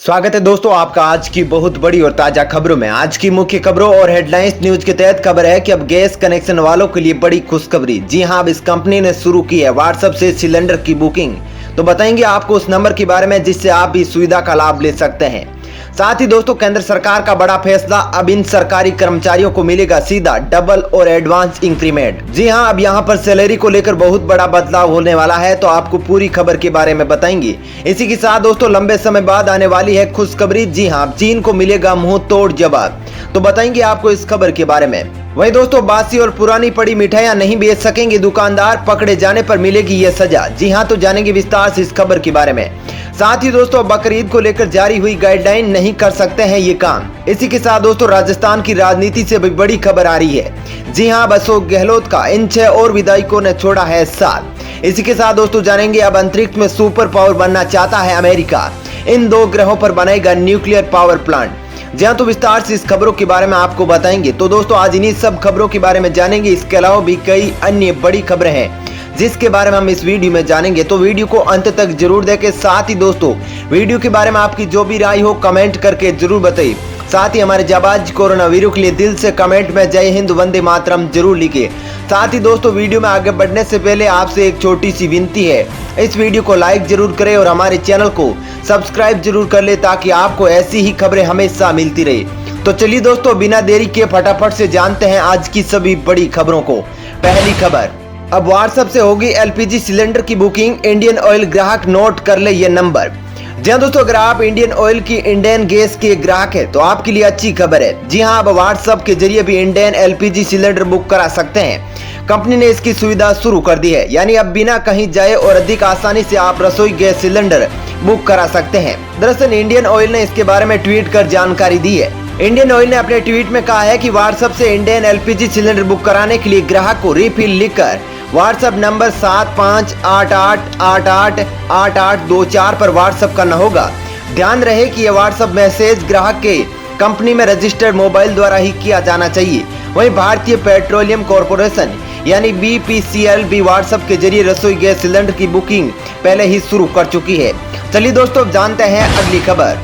स्वागत है दोस्तों आपका आज की बहुत बड़ी और ताजा खबरों में। आज की मुख्य खबरों और हेडलाइंस न्यूज के तहत खबर है कि अब गैस कनेक्शन वालों के लिए बड़ी खुशखबरी। जी हां, अब इस कंपनी ने शुरू की है व्हाट्सएप से सिलेंडर की बुकिंग। तो बताएंगे आपको उस नंबर के बारे में जिससे आप इस सुविधा का लाभ ले सकते हैं। साथ ही दोस्तों केंद्र सरकार का बड़ा फैसला, अब इन सरकारी कर्मचारियों को मिलेगा सीधा डबल और एडवांस इंक्रीमेंट। जी हां, अब यहां पर सैलरी को लेकर बहुत बड़ा बदलाव होने वाला है, तो आपको पूरी खबर के बारे में बताएंगे। इसी के साथ दोस्तों लंबे समय बाद आने वाली है खुशखबरी। जी हां, चीन को मिलेगा मुंह तोड़ जवाब। तो बताएंगे आपको इस खबर के बारे में। वहीं दोस्तों बासी और पुरानी पड़ी मिठाइयां नहीं बेच सकेंगे दुकानदार, पकड़े जाने पर मिलेगी ये सजा। जी हां, तो जानेंगे विस्तार से इस खबर के बारे में। साथ ही दोस्तों बकरीद को लेकर जारी हुई गाइडलाइन, नहीं कर सकते हैं ये काम। इसी के साथ दोस्तों राजस्थान की राजनीति से भी बड़ी खबर आ रही है। जी हां, अशोक गहलोत का इन 6 और विधायकों ने छोड़ा है साथ। इसी के साथ दोस्तों जानेंगे अब अंतरिक्ष में सुपर पावर बनना चाहता है अमेरिका, इन 2 ग्रहों पर बनाएगा न्यूक्लियर पावर प्लांट। जी हां, तो विस्तार से इस खबरों के बारे में आपको बताएंगे। तो दोस्तों आज इन्हीं सब खबरों के बारे में जानेंगे। इसके अलावा भी कई अन्य बड़ी खबरें हैं जिसके बारे में हम इस वीडियो में जानेंगे, तो वीडियो को अंत तक जरूर देखें। साथ ही दोस्तों वीडियो के बारे में आपकी जो भी राय हो कमेंट करके जरूर बताइए। साथ ही हमारे जाबाज कोरोना वीरों के लिए दिल से कमेंट में जय हिंद वंदे मातरम जरूर लिखिए। साथ ही दोस्तों वीडियो में आगे बढ़ने से पहले आपसे एक छोटी सी विनती है, इस वीडियो को लाइक जरूर करें और हमारे चैनल को सब्सक्राइब जरूर कर ले ताकि आपको ऐसी ही खबरें हमेशा मिलती रहे। तो चलिए दोस्तों बिना देरी के फटाफट से जानते हैं आज की सभी बड़ी खबरों को। पहली खबर, अब व्हाट्सएप से होगी एलपीजी सिलेंडर की बुकिंग, इंडियन ऑयल ग्राहक नोट कर ले ये नंबर। जी हां दोस्तों, अगर आप इंडियन ऑयल की इंडियन गैस के ग्राहक है तो आपके लिए अच्छी खबर है। जी हां, अब व्हाट्सएप के जरिए भी इंडियन एलपीजी सिलेंडर बुक करा सकते हैं। कंपनी ने इसकी सुविधा शुरू कर दी है, यानी अब बिना कहीं जाए और अधिक आसानी से आप रसोई गैस सिलेंडर बुक करा सकते हैं। दरअसल इंडियन ऑयल ने इसके बारे में ट्वीट कर जानकारी दी है। इंडियन ऑयल ने अपने ट्वीट में कहा है कि व्हाट्सएप से इंडियन एलपीजी सिलेंडर बुक कराने के लिए ग्राहक को रिफिल लिखकर व्हाट्सएप नंबर 7588888824 पर व्हाट्सएप करना होगा। ध्यान रहे कि यह व्हाट्सएप मैसेज ग्राहक के कंपनी में रजिस्टर्ड मोबाइल द्वारा ही किया जाना चाहिए। वहीं भारतीय पेट्रोलियम कॉर्पोरेशन यानी बीपीसीएल भी व्हाट्सएप के जरिए रसोई गैस सिलेंडर की बुकिंग पहले ही शुरू कर चुकी है। चलिए दोस्तों जानते हैं अगली खबर।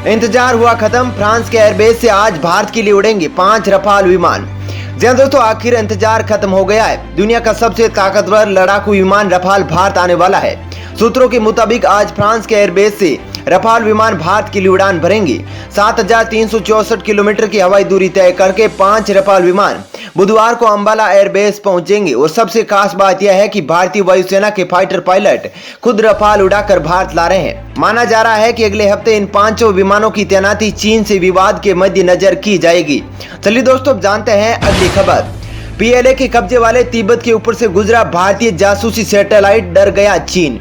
इंतजार हुआ खत्म, फ्रांस के एयरबेस से आज भारत के लिए उड़ेंगे 5 रफाल विमान। जी हां दोस्तों, आखिर इंतजार खत्म हो गया है। दुनिया का सबसे ताकतवर लड़ाकू विमान रफाल भारत आने वाला है। सूत्रों के मुताबिक आज फ्रांस के एयरबेस से रफाल विमान भारत के लिए उड़ान भरेंगे। 7364 किलोमीटर की हवाई दूरी तय करके 5 रफाल विमान बुधवार को अंबाला एयरबेस पहुंचेंगे। और सबसे खास बात यह है कि भारतीय वायुसेना के फाइटर पायलट खुद रफाल उड़ाकर भारत ला रहे हैं। माना जा रहा है कि अगले हफ्ते इन 5 विमानों की तैनाती चीन से विवाद के मद्देनजर की जाएगी। चलिए दोस्तों जानते हैं अगली खबर। पीएलए के कब्जे वाले तिब्बत के ऊपर से गुजरा भारतीय जासूसी सैटेलाइट, डर गया चीन।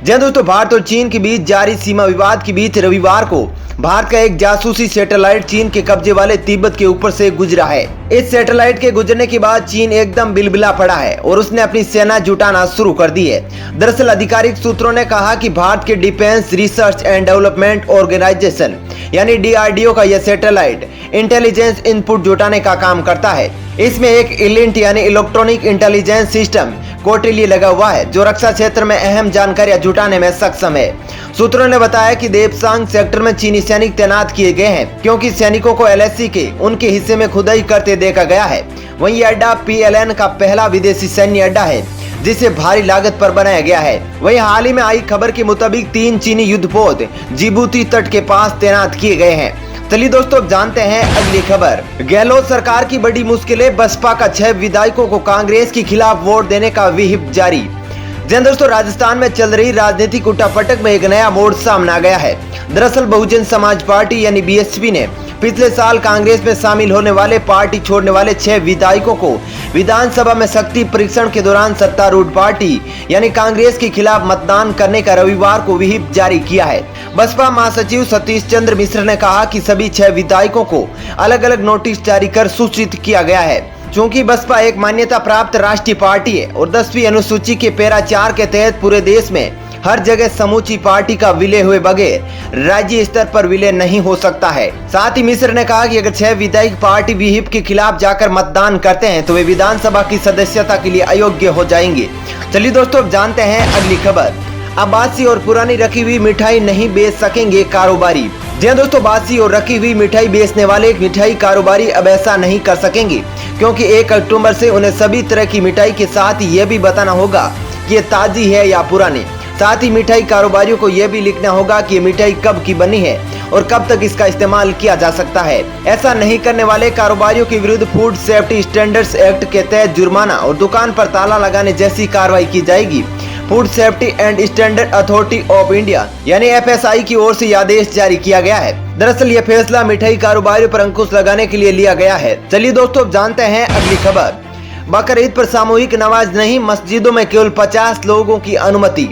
जी हां दोस्तों, भारत और चीन के बीच जारी सीमा विवाद के बीच रविवार को भारत का एक जासूसी सैटेलाइट चीन के कब्जे वाले तिब्बत के ऊपर से गुजरा है। इस सैटेलाइट के गुजरने के बाद चीन एकदम बिलबिला पड़ा है और उसने अपनी सेना जुटाना शुरू कर दी है। दरअसल आधिकारिक सूत्रों ने कहा कि भारत के defence research and development organisation यानी डीआरडीओ का यह सैटेलाइट इंटेलिजेंस इनपुट जुटाने का काम करता है। इसमें एक इलिंट यानी इलेक्ट्रॉनिक इंटेलिजेंस सिस्टम कोटे लगा हुआ है जो रक्षा क्षेत्र में अहम जानकारियां जुटाने में सक्षम है। सूत्रों ने बताया कि देपसांग सेक्टर में चीनी सैनिक तैनात किए गए हैं क्योंकि सैनिकों को एलएसी के उनके हिस्से में खुदाई करते देखा गया है। वहीं अड्डा पीएलएन का पहला विदेशी सैन्य अड्डा है जिसे भारी लागत पर बनाया गया है। वहीं हाल ही में आई खबर के मुताबिक 3 चीनी युद्धपोत जिबूती तट के पास तैनात किए गए हैं। चलिए दोस्तों जानते हैं अगली खबर। गहलोत सरकार की बड़ी मुश्किलें, बसपा का 6 विधायकों को कांग्रेस के खिलाफ वोट देने का विहिप जारी। जी दोस्तों, राजस्थान में चल रही राजनीतिक उठापटक में एक नया मोड़ सामने आ गया है। दरअसल बहुजन समाज पार्टी यानी बीएसपी ने पिछले साल कांग्रेस में शामिल होने वाले पार्टी छोड़ने वाले 6 विधायकों को विधानसभा में शक्ति परीक्षण के दौरान सत्तारूढ़ पार्टी यानी कांग्रेस के खिलाफ मतदान करने का रविवार को विहिप जारी किया है। बसपा महासचिव सतीश चंद्र मिश्र ने कहा कि सभी 6 विधायकों को अलग अलग नोटिस जारी कर सूचित किया गया है। चूंकि बसपा एक मान्यता प्राप्त राष्ट्रीय पार्टी है और 10वीं अनुसूची के पैरा 4 के तहत पूरे देश में हर जगह समूची पार्टी का विलय हुए बगैर राज्य स्तर पर विलय नहीं हो सकता है। साथ ही मिश्र ने कहा कि अगर 6 विधायक पार्टी विहिप के खिलाफ जाकर मतदान करते हैं तो वे विधानसभा की सदस्यता के लिए अयोग्य हो जाएंगे। चलिए दोस्तों अब जानते हैं अगली खबर। अब बासी और पुरानी रखी हुई मिठाई नहीं बेच सकेंगे कारोबारी। जी हाँ दोस्तों, बासी और रखी हुई मिठाई बेचने वाले मिठाई कारोबारी अब ऐसा नहीं कर सकेंगे, क्योंकि 1 अक्टूबर से उन्हें सभी तरह की मिठाई के साथ यह भी बताना होगा कि ये ताजी है या पुरानी। साथ ही मिठाई कारोबारियों को यह भी लिखना होगा कि ये मिठाई कब की बनी है और कब तक इसका इस्तेमाल किया जा सकता है। ऐसा नहीं करने वाले कारोबारियों के विरुद्ध फूड सेफ्टी स्टैंडर्ड्स एक्ट के तहत जुर्माना और दुकान पर ताला लगाने जैसी कार्रवाई की जाएगी। Food safety and standard authority of India यानी FSI की ओर से यह आदेश जारी किया गया है। दरअसल यह फैसला मिठाई कारोबारियों पर अंकुश लगाने के लिए लिया गया है। चलिए दोस्तों, अब जानते हैं अगली खबर। बकरीद पर सामूहिक नमाज नहीं, मस्जिदों में केवल 50 लोगों की अनुमति।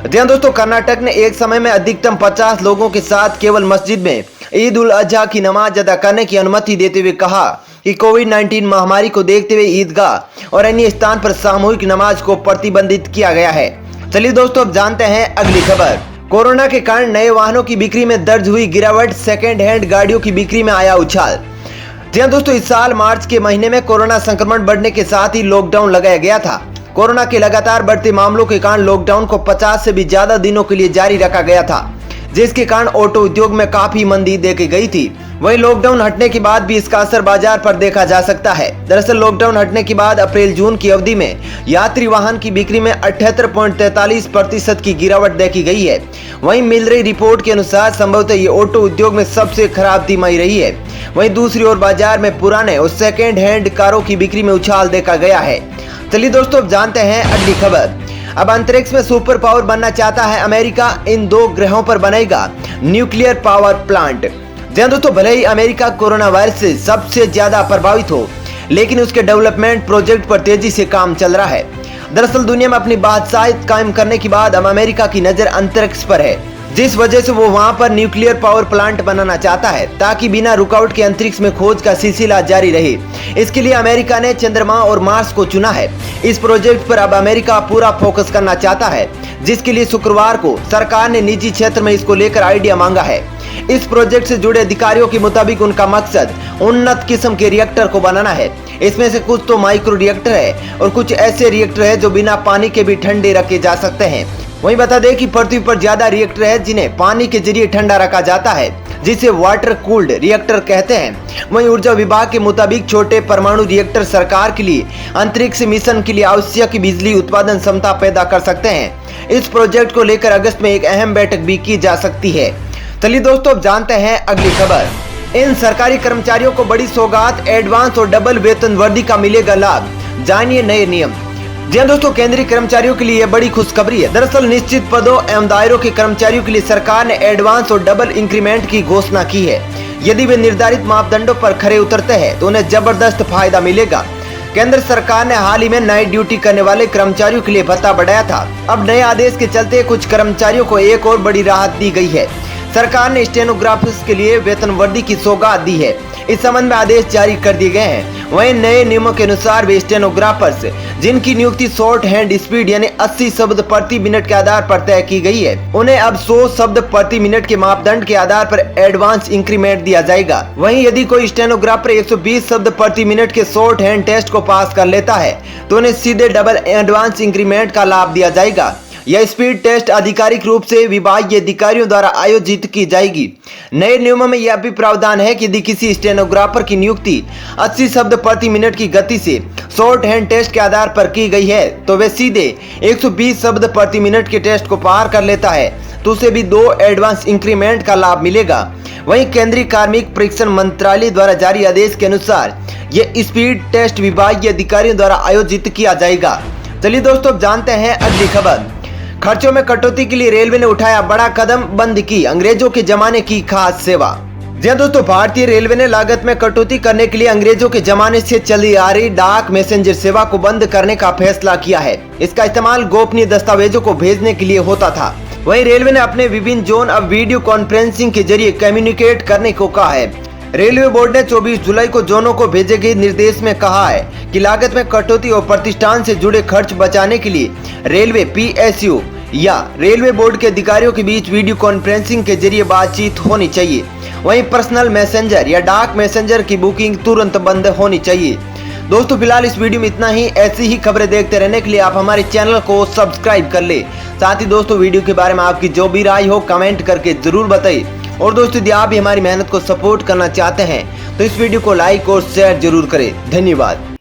जी हाँ दोस्तों, कर्नाटक ने एक समय में अधिकतम 50 लोगों के साथ केवल मस्जिद में ईद उल अजहा की नमाज अदा करने की अनुमति देते हुए कहा कि कोविड-19 महामारी को देखते हुए ईदगाह और अन्य स्थान पर सामूहिक नमाज को प्रतिबंधित किया गया है। चलिए दोस्तों, अब जानते हैं अगली खबर। कोरोना के कारण नए वाहनों की बिक्री में दर्ज हुई गिरावट, सेकेंड हैंड गाड़ियों की बिक्री में आया उछाल। जी हाँ दोस्तों, इस साल मार्च के महीने में कोरोना संक्रमण बढ़ने के साथ ही लॉकडाउन लगाया गया था। कोरोना के लगातार बढ़ते मामलों के कारण लॉकडाउन को 50 से भी ज्यादा दिनों के लिए जारी रखा गया था, जिसके कारण ऑटो उद्योग में काफी मंदी देखी गई थी। वहीं लॉकडाउन हटने के बाद भी इसका असर बाजार पर देखा जा सकता है। दरअसल लॉकडाउन हटने के बाद अप्रैल-जून की अवधि में यात्री वाहन की बिक्री में 78.43% की गिरावट देखी गई है। वहीं मिल रही रिपोर्ट के अनुसार संभवतः ये ऑटो उद्योग में सबसे खराब तिमाही रही है। वहीं दूसरी ओर बाजार में पुराने और सेकेंड हैंड कारों की बिक्री में उछाल देखा गया है। चलिए दोस्तों, अब जानते हैं अगली खबर। अब अंतरिक्ष में सुपर पावर बनना चाहता है अमेरिका, इन 2 ग्रहों पर बनेगा न्यूक्लियर पावर प्लांट। जी हाँ दोस्तों, भले ही अमेरिका कोरोना वायरस से सबसे ज्यादा प्रभावित हो, लेकिन उसके डेवलपमेंट प्रोजेक्ट पर तेजी से काम चल रहा है। दरअसल दुनिया में अपनी बादशाहियत कायम करने के बाद अब अमेरिका की नजर अंतरिक्ष पर है, जिस वजह से वो वहां पर न्यूक्लियर पावर प्लांट बनाना चाहता है, ताकि बिना रुकावट के अंतरिक्ष में खोज का सिलसिला जारी रहे। इसके लिए अमेरिका ने चंद्रमा और मार्स को चुना है। इस प्रोजेक्ट पर अब अमेरिका पूरा फोकस करना चाहता है, जिसके लिए शुक्रवार को सरकार ने निजी क्षेत्र में इसको लेकर आइडिया मांगा है। इस प्रोजेक्ट से जुड़े अधिकारियों के मुताबिक उनका मकसद उन्नत किस्म के रिएक्टर को बनाना है। इसमें से कुछ तो माइक्रो रिएक्टर है और कुछ ऐसे रिएक्टर है जो बिना पानी के भी ठंडे रखे जा सकते हैं। वहीं बता दें कि पृथ्वी पर ज्यादा रिएक्टर है जिन्हें पानी के जरिए ठंडा रखा जाता है, जिसे वाटर कूल्ड रिएक्टर कहते हैं। वहीं ऊर्जा विभाग के मुताबिक छोटे परमाणु रिएक्टर सरकार के लिए अंतरिक्ष मिशन के लिए आवश्यक बिजली उत्पादन क्षमता पैदा कर सकते हैं। इस प्रोजेक्ट को लेकर अगस्त में एक अहम बैठक भी की जा सकती है। चलिए दोस्तों, अब जानते हैं अगली खबर। इन सरकारी कर्मचारियों को बड़ी सौगात, एडवांस और डबल वेतन वृद्धि का मिलेगा लाभ, जानिए नए नियम। जी हाँ दोस्तों, केंद्रीय कर्मचारियों के लिए यह बड़ी खुशखबरी है। दरअसल निश्चित पदों एवं दायरों के कर्मचारियों के लिए सरकार ने एडवांस और डबल इंक्रीमेंट की घोषणा की है। यदि वे निर्धारित मापदंडों पर खरे उतरते हैं तो उन्हें जबरदस्त फायदा मिलेगा। केंद्र सरकार ने हाल ही में नाइट ड्यूटी करने वाले कर्मचारियों के लिए भत्ता बढ़ाया था। अब नए आदेश के चलते कुछ कर्मचारियों को एक और बड़ी राहत दी गई है। सरकार ने स्टेनोग्राफर्स के लिए वेतन वृद्धि की सौगात दी है। इस संबंध में आदेश जारी कर दिए गए हैं। वहीं नए नियमों के अनुसार वे स्टेनोग्राफर्स जिनकी नियुक्ति शॉर्ट हैंड स्पीड यानी 80 शब्द प्रति मिनट के आधार पर तय की गई है, उन्हें अब 100 शब्द प्रति मिनट के मापदंड के आधार पर एडवांस इंक्रीमेंट दिया जाएगा। वहीं यदि कोई स्टेनोग्राफर 120 शब्द प्रति मिनट के शॉर्ट हैंड टेस्ट को पास कर लेता है तो उन्हें सीधे डबल एडवांस इंक्रीमेंट का लाभ दिया जाएगा। यह स्पीड टेस्ट आधिकारिक रूप से विभागीय अधिकारियों द्वारा आयोजित की जाएगी। नए नियमों में यह भी प्रावधान है कि यदि किसी स्टेनोग्राफर की नियुक्ति 80 शब्द प्रति मिनट की गति से शॉर्ट हैंड टेस्ट के आधार पर की गई है तो वे सीधे 120 शब्द प्रति मिनट के टेस्ट को पार कर लेता है तो उसे भी 2 एडवांस इंक्रीमेंट का लाभ मिलेगा। वहीं केंद्रीय कार्मिक परीक्षण मंत्रालय द्वारा जारी आदेश के अनुसार यह स्पीड टेस्ट विभागीय अधिकारियों द्वारा आयोजित किया जाएगा। चलिए दोस्तों, जानते हैं अगली खबर। खर्चों में कटौती के लिए रेलवे ने उठाया बड़ा कदम, बंद की अंग्रेजों के जमाने की खास सेवा। जी हाँ दोस्तों, भारतीय रेलवे ने लागत में कटौती करने के लिए अंग्रेजों के जमाने से चली आ रही डाक मैसेंजर सेवा को बंद करने का फैसला किया है। इसका इस्तेमाल गोपनीय दस्तावेजों को भेजने के लिए होता था। वहीं रेलवे ने अपने विभिन्न जोन अब वीडियो कॉन्फ्रेंसिंग के जरिए कम्युनिकेट करने को कहा है। रेलवे बोर्ड ने 24 जुलाई को जोनों को भेजे गए निर्देश में कहा है कि लागत में कटौती और प्रतिष्ठान से जुड़े खर्च बचाने के लिए रेलवे PSU या रेलवे बोर्ड के अधिकारियों के बीच वीडियो कॉन्फ्रेंसिंग के जरिए बातचीत होनी चाहिए। वहीं पर्सनल मैसेंजर या डाक मैसेंजर की बुकिंग तुरंत बंद होनी चाहिए। दोस्तों फिलहाल इस वीडियो में इतना ही। ऐसी ही खबरें देखते रहने के लिए आप हमारे चैनल को सब्सक्राइब कर ले। साथ ही दोस्तों वीडियो के बारे में आपकी जो भी राय हो कमेंट करके जरूर बताइए। और दोस्तों यदि आप भी हमारी मेहनत को सपोर्ट करना चाहते हैं तो इस वीडियो को लाइक और शेयर जरूर करें। धन्यवाद।